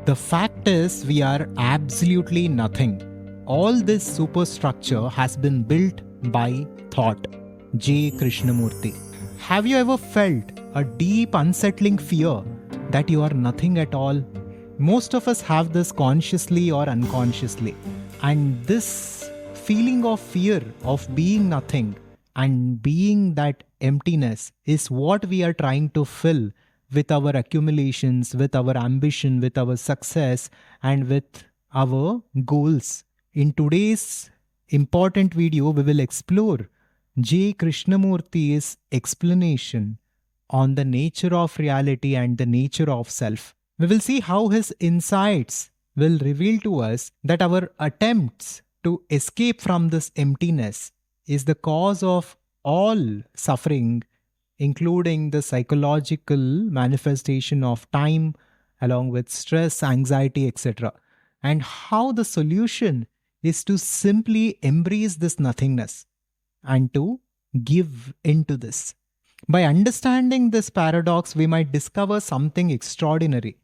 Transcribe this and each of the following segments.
The fact is, we are absolutely nothing. All this superstructure has been built by thought. J. Krishnamurti. Have you ever felt a deep, unsettling fear that you are nothing at all? Most of us have this consciously or unconsciously. And this feeling of fear of being nothing and being that emptiness is what we are trying to fill with our accumulations, with our ambition, with our success, and with our goals. In today's important video, we will explore J. Krishnamurti's explanation on the nature of reality and the nature of self. We will see how his insights will reveal to us that our attempts to escape from this emptiness is the cause of all suffering, including the psychological manifestation of time, along with stress, anxiety, etc. And how the solution is to simply embrace this nothingness and to give into this. By understanding this paradox, we might discover something extraordinary,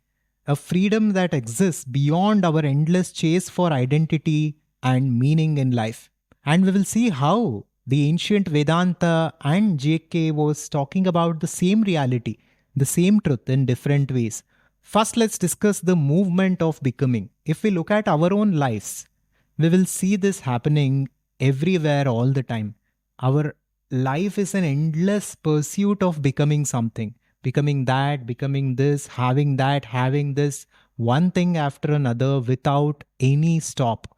a freedom that exists beyond our endless chase for identity and meaning in life. And we will see how the ancient Vedanta and JK was talking about the same reality, the same truth in different ways. First, let's discuss the movement of becoming. If we look at our own lives, we will see this happening everywhere all the time. Our life is an endless pursuit of becoming something, becoming that, becoming this, having that, having this, one thing after another without any stop,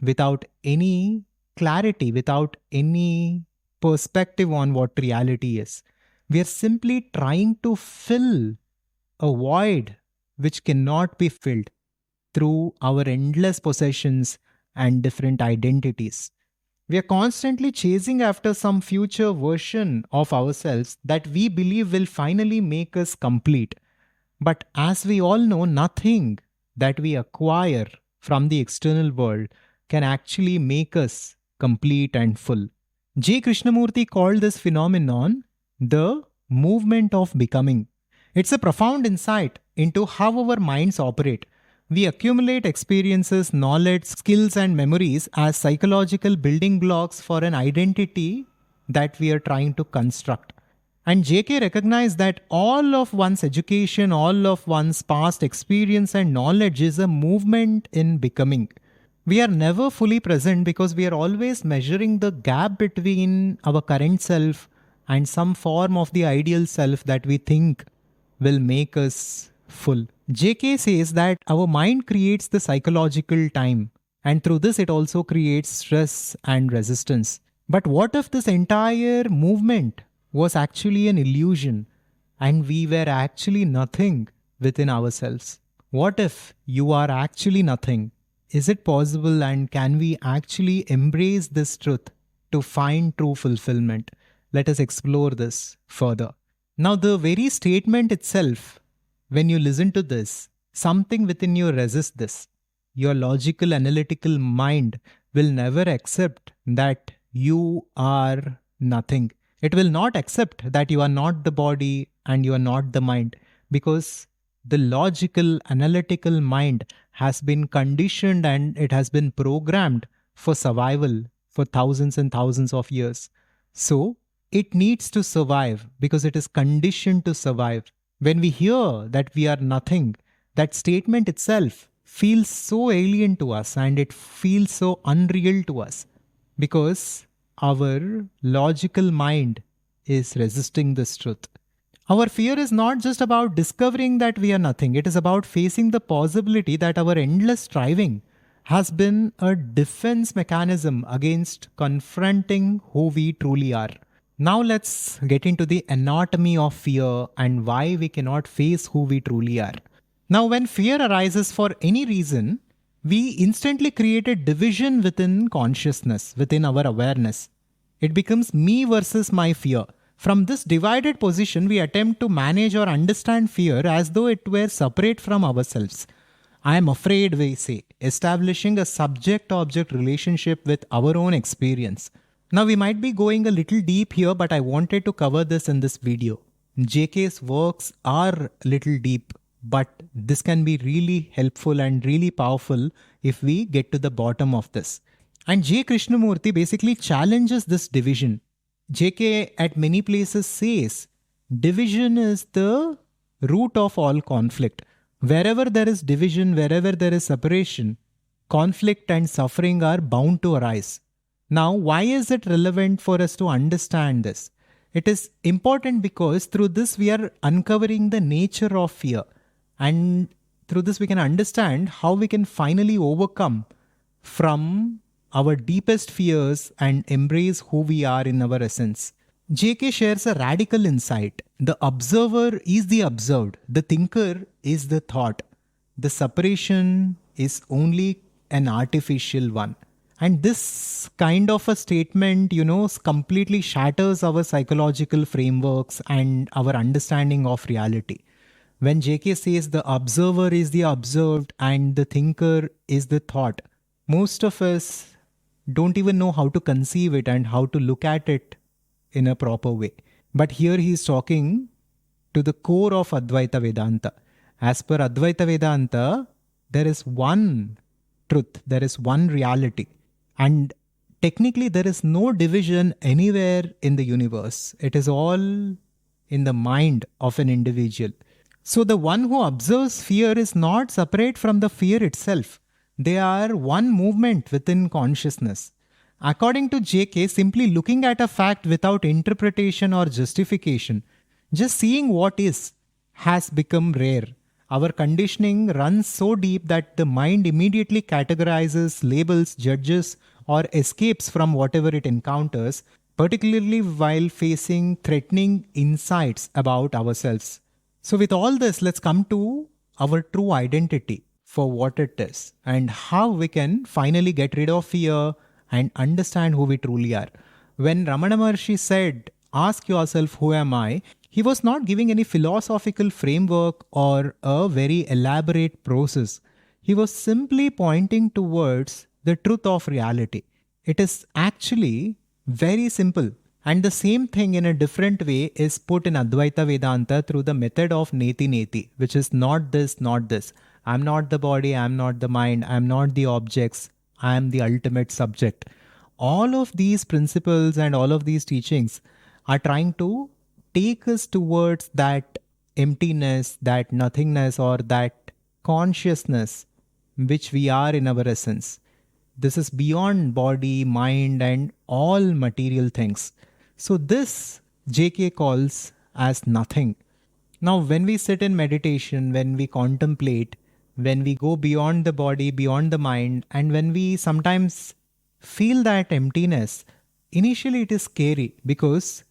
without any clarity, without any perspective on what reality is. We are simply trying to fill a void which cannot be filled through our endless possessions and different identities. We are constantly chasing after some future version of ourselves that we believe will finally make us complete. But as we all know, nothing that we acquire from the external world can actually make us complete and full. J. Krishnamurti called this phenomenon the movement of becoming. It's a profound insight into how our minds operate. We accumulate experiences, knowledge, skills, and memories as psychological building blocks for an identity that we are trying to construct. And JK recognized that all of one's education, all of one's past experience and knowledge is a movement in becoming. We are never fully present because we are always measuring the gap between our current self and some form of the ideal self that we think will make us full. JK says that our mind creates the psychological time, and through this it also creates stress and resistance. But what if this entire movement was actually an illusion and we were actually nothing within ourselves? What if you are actually nothing? Is it possible, and can we actually embrace this truth to find true fulfillment? Let us explore this further. Now, the very statement itself, when you listen to this, something within you resists this. Your logical, analytical mind will never accept that you are nothing. It will not accept that you are not the body and you are not the mind, because the logical, analytical mind has been conditioned and it has been programmed for survival for thousands and thousands of years. So it needs to survive because it is conditioned to survive. When we hear that we are nothing, that statement itself feels so alien to us and it feels so unreal to us because our logical mind is resisting this truth. Our fear is not just about discovering that we are nothing. It is about facing the possibility that our endless striving has been a defense mechanism against confronting who we truly are. Now let's get into the anatomy of fear and why we cannot face who we truly are. Now, when fear arises for any reason, we instantly create a division within consciousness, within our awareness. It becomes me versus my fear. From this divided position, we attempt to manage or understand fear as though it were separate from ourselves. I am afraid, we say, establishing a subject-object relationship with our own experience. Now, we might be going a little deep here, but I wanted to cover this in this video. JK's works are little deep, but this can be really helpful and really powerful if we get to the bottom of this. And J. Krishnamurti basically challenges this division. JK at many places says division is the root of all conflict. Wherever there is division, wherever there is separation, conflict and suffering are bound to arise. Now, why is it relevant for us to understand this? It is important because through this we are uncovering the nature of fear. And through this we can understand how we can finally overcome from our deepest fears and embrace who we are in our essence. JK shares a radical insight. The observer is the observed. The thinker is the thought. The separation is only an artificial one. And this kind of a statement, completely shatters our psychological frameworks and our understanding of reality. When JK says the observer is the observed and the thinker is the thought, most of us don't even know how to conceive it and how to look at it in a proper way. But here he is talking to the core of Advaita Vedanta. As per Advaita Vedanta, there is one truth, there is one reality. And technically there is no division anywhere in the universe. It is all in the mind of an individual. So the one who observes fear is not separate from the fear itself. They are one movement within consciousness. According to JK, simply looking at a fact without interpretation or justification, just seeing what is, has become rare. Our conditioning runs so deep that the mind immediately categorizes, labels, judges, or escapes from whatever it encounters, particularly while facing threatening insights about ourselves. So with all this, let's come to our true identity for what it is and how we can finally get rid of fear and understand who we truly are. When Ramana Maharshi said, "Ask yourself, who am I?" he was not giving any philosophical framework or a very elaborate process. He was simply pointing towards the truth of reality. It is actually very simple. And the same thing in a different way is put in Advaita Vedanta through the method of neti neti, which is not this, not this. I'm not the body, I'm not the mind, I'm not the objects, I am the ultimate subject. All of these principles and all of these teachings are trying to take us towards that emptiness, that nothingness, or that consciousness which we are in our essence. This is beyond body, mind, and all material things. So this JK calls as nothing. Now, when we sit in meditation, when we contemplate, when we go beyond the body, beyond the mind, and when we sometimes feel that emptiness, initially it is scary because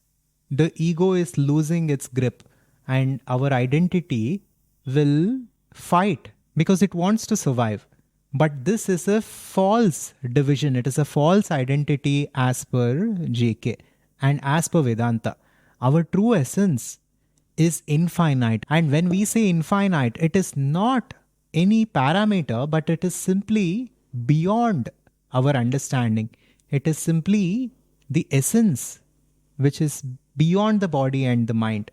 the ego is losing its grip and our identity will fight because it wants to survive. But this is a false division. It is a false identity as per JK and as per Vedanta. Our true essence is infinite. And when we say infinite, it is not any parameter, but it is simply beyond our understanding. It is simply the essence which is beyond the body and the mind.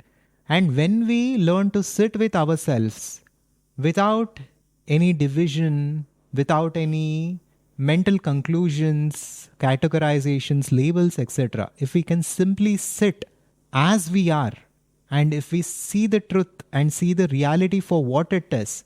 And when we learn to sit with ourselves without any division, without any mental conclusions, categorizations, labels, etc., if we can simply sit as we are, and if we see the truth and see the reality for what it is,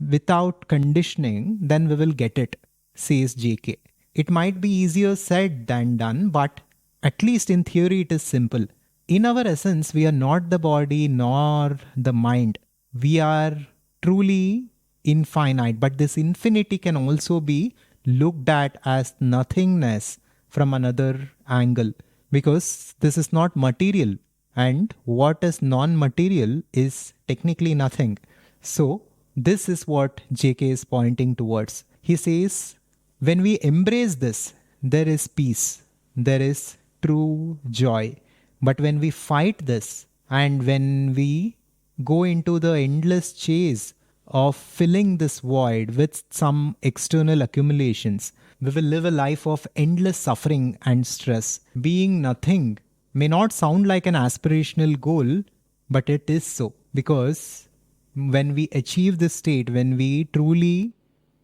without conditioning, then we will get it, says JK. It might be easier said than done, but at least in theory it is simple. In our essence, we are not the body nor the mind. We are truly infinite, but this infinity can also be looked at as nothingness from another angle, because this is not material, and what is non-material is technically nothing. So this is what JK is pointing towards. He says, when we embrace this, there is peace, there is true joy. But when we fight this, and when we go into the endless chase of filling this void with some external accumulations, we will live a life of endless suffering and stress. Being nothing may not sound like an aspirational goal, but it is so, because When we achieve this state, when we truly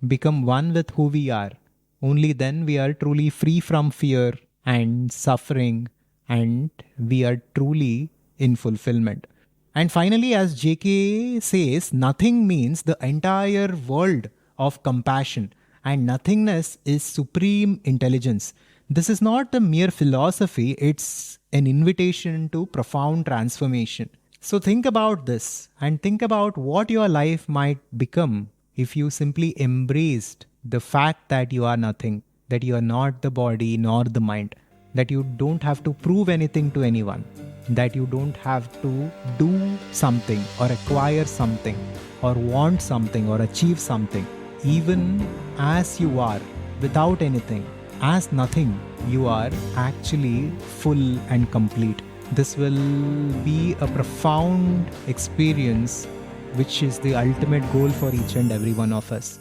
become one with who we are, only then we are truly free from fear and suffering, and we are truly in fulfillment. And finally, as JK says, nothing means the entire world of compassion, and nothingness is supreme intelligence. This is not a mere philosophy, it's an invitation to profound transformation. So think about this and think about what your life might become if you simply embraced the fact that you are nothing, that you are not the body nor the mind, that you don't have to prove anything to anyone, that you don't have to do something or acquire something or want something or achieve something. Even as you are, without anything, as nothing, you are actually full and complete. This will be a profound experience, which is the ultimate goal for each and every one of us.